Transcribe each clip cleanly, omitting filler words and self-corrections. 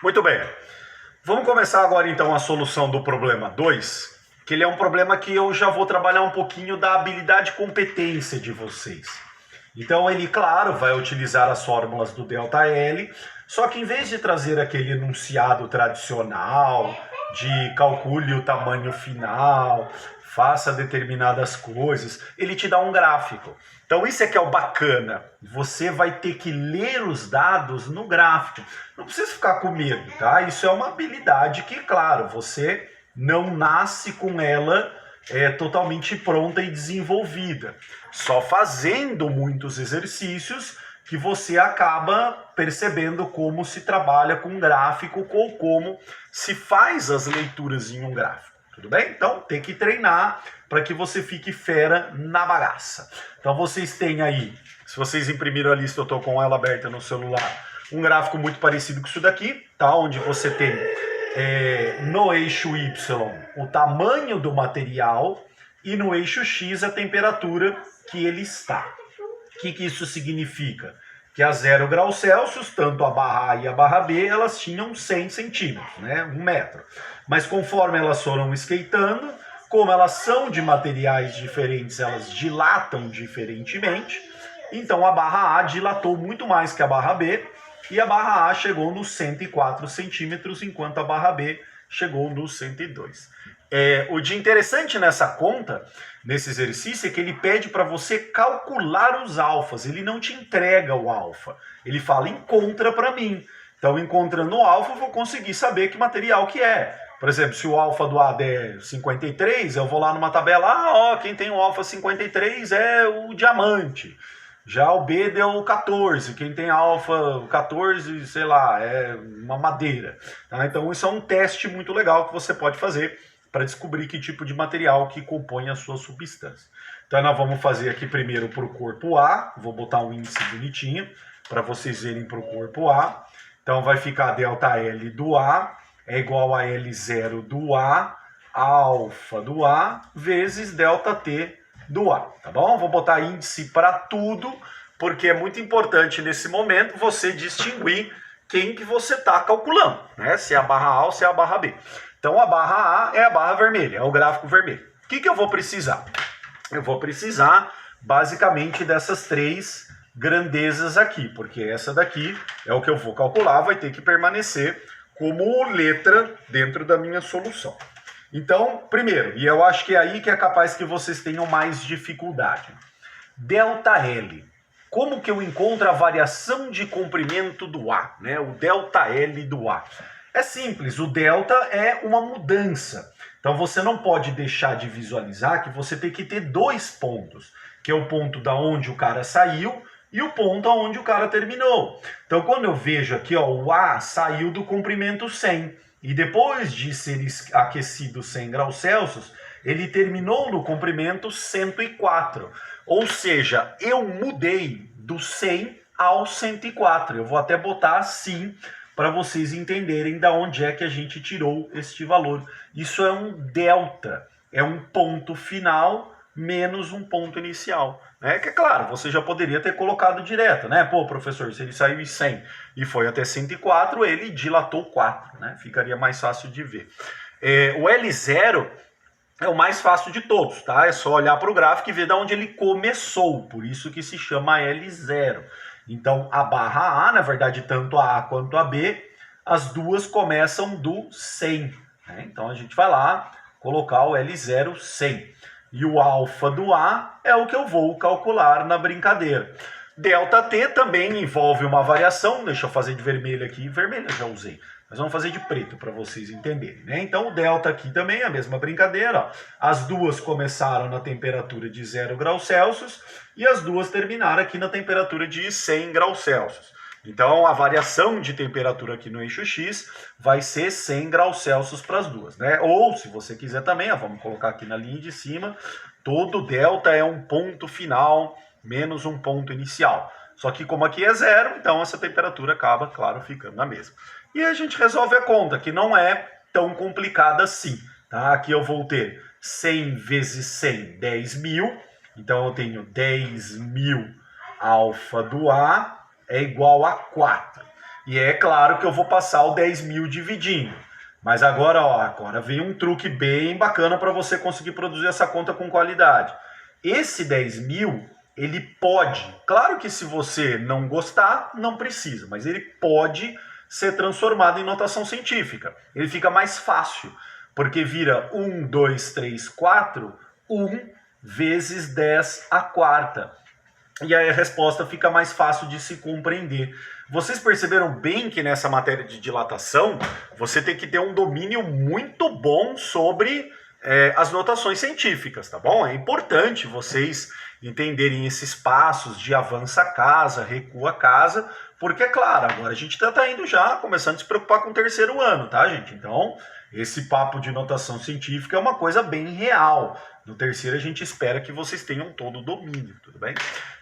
Muito bem. Vamos começar agora então a solução do problema 2, que ele é um problema que eu já vou trabalhar um pouquinho da habilidade e competência de vocês. Então ele, claro, vai utilizar as fórmulas do ΔL, só que em vez de trazer aquele enunciado tradicional de calcule o tamanho final, faça determinadas coisas, ele te dá um gráfico. Então isso é que é o bacana, você vai ter que ler os dados no gráfico. Não precisa ficar com medo, tá? Isso é uma habilidade que, claro, você não nasce com ela totalmente pronta e desenvolvida. Só fazendo muitos exercícios que você acaba percebendo como se trabalha com gráfico ou como se faz as leituras em um gráfico. Tudo bem? Então tem que treinar para que você fique fera na bagaça. Então vocês têm aí, se vocês imprimiram a lista, eu estou com ela aberta no celular, um gráfico muito parecido com isso daqui, tá? Onde você tem no eixo Y o tamanho do material e no eixo X a temperatura que ele está. O que isso significa? Que a 0 graus Celsius, tanto a barra A e a barra B, elas tinham 100 centímetros, né? 1 metro. Mas conforme elas foram esquentando, como elas são de materiais diferentes, elas dilatam diferentemente. Então a barra A dilatou muito mais que a barra B, e a barra A chegou nos 104 centímetros, enquanto a barra B chegou nos 102. O de interessante nessa conta, nesse exercício, é que ele pede para você calcular os alfas. Ele não te entrega o alfa. Ele fala, encontra para mim. Então, encontrando o alfa, eu vou conseguir saber que material que é. Por exemplo, se o alfa do A der 53, eu vou lá numa tabela, quem tem o alfa 53 é o diamante. Já o B deu 14, quem tem alfa 14, sei lá, é uma madeira. Tá? Então isso é um teste muito legal que você pode fazer para descobrir que tipo de material que compõe a sua substância. Então nós vamos fazer aqui primeiro para o corpo A, vou botar um índice bonitinho para vocês verem para o corpo A. Então vai ficar ΔL do A é igual a L0 do A, alfa do A, vezes ΔT do A, tá bom? Vou botar índice para tudo, porque é muito importante nesse momento você distinguir quem que você está calculando, né? Se é a barra A ou se é a barra B. Então a barra A é a barra vermelha, é o gráfico vermelho. O que eu vou precisar? Eu vou precisar basicamente dessas três grandezas aqui, porque essa daqui é o que eu vou calcular, vai ter que permanecer como letra dentro da minha solução. Então, primeiro, e eu acho que é aí que é capaz que vocês tenham mais dificuldade. ΔL. Como que eu encontro a variação de comprimento do A, né? O ΔL do A. É simples, o delta é uma mudança. Então você não pode deixar de visualizar que você tem que ter dois pontos, que é o ponto da onde o cara saiu e o ponto aonde o cara terminou. Então quando eu vejo aqui, o A saiu do comprimento 100, e depois de ser aquecido 100 graus Celsius, ele terminou no comprimento 104. Ou seja, eu mudei do 100 ao 104. Eu vou até botar assim para vocês entenderem da onde é que a gente tirou este valor. Isso é um delta, é um ponto final menos um ponto inicial. Que é claro, você já poderia ter colocado direto, né? Pô, professor, se ele saiu em 100 e foi até 104, ele dilatou 4, né? Ficaria mais fácil de ver. O L0 é o mais fácil de todos, tá? É só olhar para o gráfico e ver de onde ele começou, por isso que se chama L0. Então, a barra A, na verdade, tanto a A quanto a B, as duas começam do 100. Né? Então, a gente vai lá colocar o L0 100. E o alfa do A é o que eu vou calcular na brincadeira. ΔT também envolve uma variação. Deixa eu fazer de vermelho aqui. Vermelho eu já usei. Mas vamos fazer de preto para vocês entenderem. Né? Então o delta aqui também é a mesma brincadeira. Ó. As duas começaram na temperatura de 0 graus Celsius e as duas terminaram aqui na temperatura de 100 graus Celsius. Então a variação de temperatura aqui no eixo X vai ser 100 graus Celsius para as duas. Né? Ou se você quiser também, vamos colocar aqui na linha de cima, todo delta é um ponto final menos um ponto inicial. Só que como aqui é 0, então essa temperatura acaba, claro, ficando na mesma. E a gente resolve a conta, que não é tão complicada assim. Tá? Aqui eu vou ter 100 vezes 100, 10.000. Então eu tenho 10.000 alfa do A é igual a 4. E é claro que eu vou passar o 10.000 dividindo. Mas agora, ó, agora vem um truque bem bacana para você conseguir produzir essa conta com qualidade. Esse 10.000, ele pode, claro que se você não gostar, não precisa, mas ele pode ser transformado em notação científica. Ele fica mais fácil, porque vira 1, 2, 3, 4, 1 vezes 10 à quarta. E aí a resposta fica mais fácil de se compreender. Vocês perceberam bem que nessa matéria de dilatação, você tem que ter um domínio muito bom sobre as notações científicas, tá bom? É importante vocês entenderem esses passos de avança a casa, recua a casa, porque, é claro, agora a gente tá indo já, começando a se preocupar com o terceiro ano, tá, gente? Então, esse papo de notação científica é uma coisa bem real. No terceiro a gente espera que vocês tenham todo o domínio, tudo bem?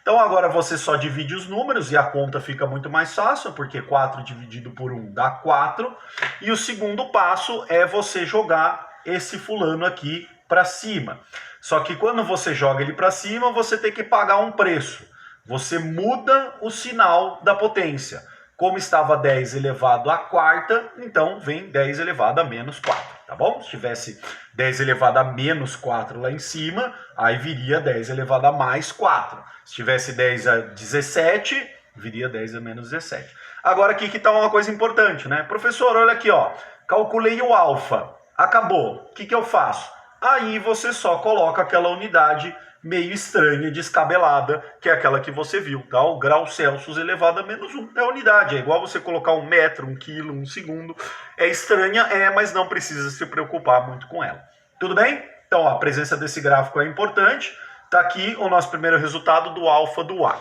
Então agora você só divide os números e a conta fica muito mais fácil, porque 4 dividido por 1 dá 4. E o segundo passo é você jogar esse fulano aqui para cima. Só que quando você joga ele para cima, você tem que pagar um preço. Você muda o sinal da potência. Como estava 10 elevado à quarta, então vem 10 elevado a menos 4, tá bom? Se tivesse 10 elevado a menos 4 lá em cima, aí viria 10 elevado a mais 4. Se tivesse 10 a 17, viria 10 a menos 17. Agora aqui que está uma coisa importante, né? Professor, olha aqui, ó. Calculei o alfa. Acabou. O que eu faço? Aí você só coloca aquela unidade meio estranha, descabelada, que é aquela que você viu, tá? O grau Celsius elevado a menos 1 é a unidade. É igual você colocar 1 metro, 1 quilo, 1 segundo. É estranha, mas não precisa se preocupar muito com ela. Tudo bem? Então, ó, a presença desse gráfico é importante. Tá aqui o nosso primeiro resultado do alfa do A.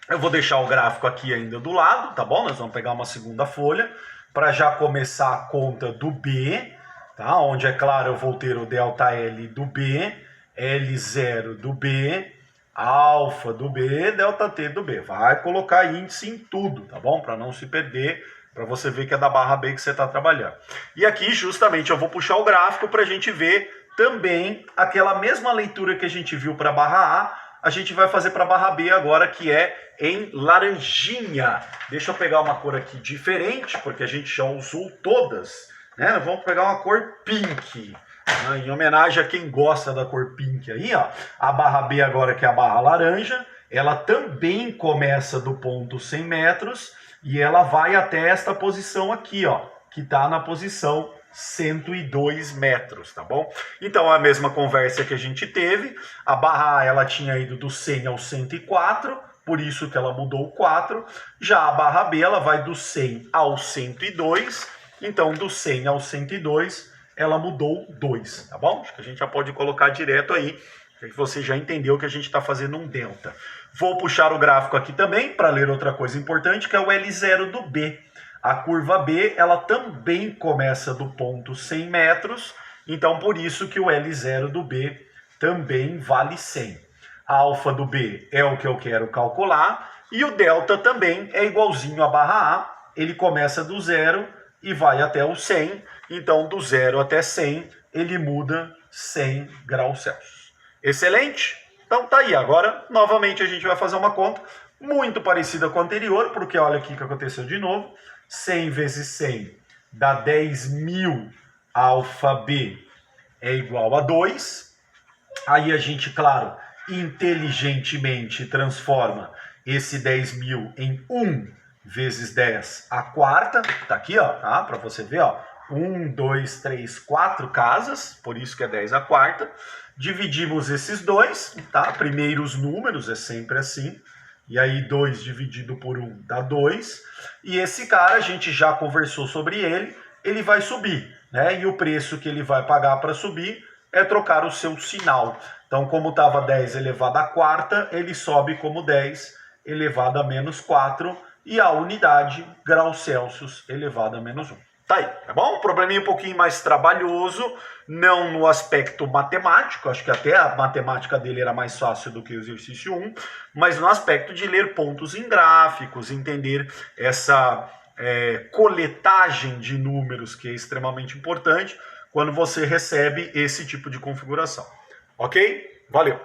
Eu vou deixar o gráfico aqui ainda do lado, tá bom? Nós vamos pegar uma segunda folha para já começar a conta do B, tá? Onde, é claro, eu vou ter o ΔL do B, L0 do B, alfa do B, ΔT do B. Vai colocar índice em tudo, tá bom? Para não se perder, para você ver que é da barra B que você está trabalhando. E aqui, justamente, eu vou puxar o gráfico para a gente ver também aquela mesma leitura que a gente viu para a barra A gente vai fazer para a barra B agora, que é em laranjinha. Deixa eu pegar uma cor aqui diferente, porque a gente já usou todas, né? Vamos pegar uma cor pink, né? Em homenagem a quem gosta da cor pink aí, ó. A barra B agora, que é a barra laranja, ela também começa do ponto 100 metros e ela vai até esta posição aqui, ó, que está na posição 102 metros, tá bom? Então, a mesma conversa que a gente teve, a barra A, ela tinha ido do 100 ao 104, por isso que ela mudou o 4. Já a barra B, ela vai do 100 ao 102, então do 100 ao 102, ela mudou 2, tá bom? Acho que a gente já pode colocar direto aí, que você já entendeu que a gente está fazendo um delta. Vou puxar o gráfico aqui também, para ler outra coisa importante, que é o L0 do B. A curva B, ela também começa do ponto 100 metros, então por isso que o L0 do B também vale 100. A alfa do B é o que eu quero calcular, e o delta também é igualzinho à barra A, ele começa do 0 e vai até o 100, então do 0 até 100 ele muda 100 graus Celsius. Excelente? Então tá aí, agora novamente a gente vai fazer uma conta muito parecida com a anterior, porque olha aqui o que aconteceu de novo. 100 vezes 100 dá 10.000, alfa B é igual a 2. Aí a gente, claro, inteligentemente transforma esse 10.000 em 1 vezes 10 à quarta. Tá aqui, ó, tá? Para você ver, ó. 1, 2, 3, 4 casas, por isso que é 10 à quarta. Dividimos esses dois, tá? Primeiros números, é sempre assim. E aí 2 dividido por 1 dá 2. E esse cara, a gente já conversou sobre ele, ele vai subir, né? E o preço que ele vai pagar para subir é trocar o seu sinal. Então, como estava 10 elevado à quarta, ele sobe como 10 elevado a menos 4. E a unidade, graus Celsius, elevado a menos 1. Tá aí, tá bom? Um probleminha um pouquinho mais trabalhoso, não no aspecto matemático, acho que até a matemática dele era mais fácil do que o exercício 1, mas no aspecto de ler pontos em gráficos, entender essa coletagem de números, que é extremamente importante quando você recebe esse tipo de configuração. Ok? Valeu!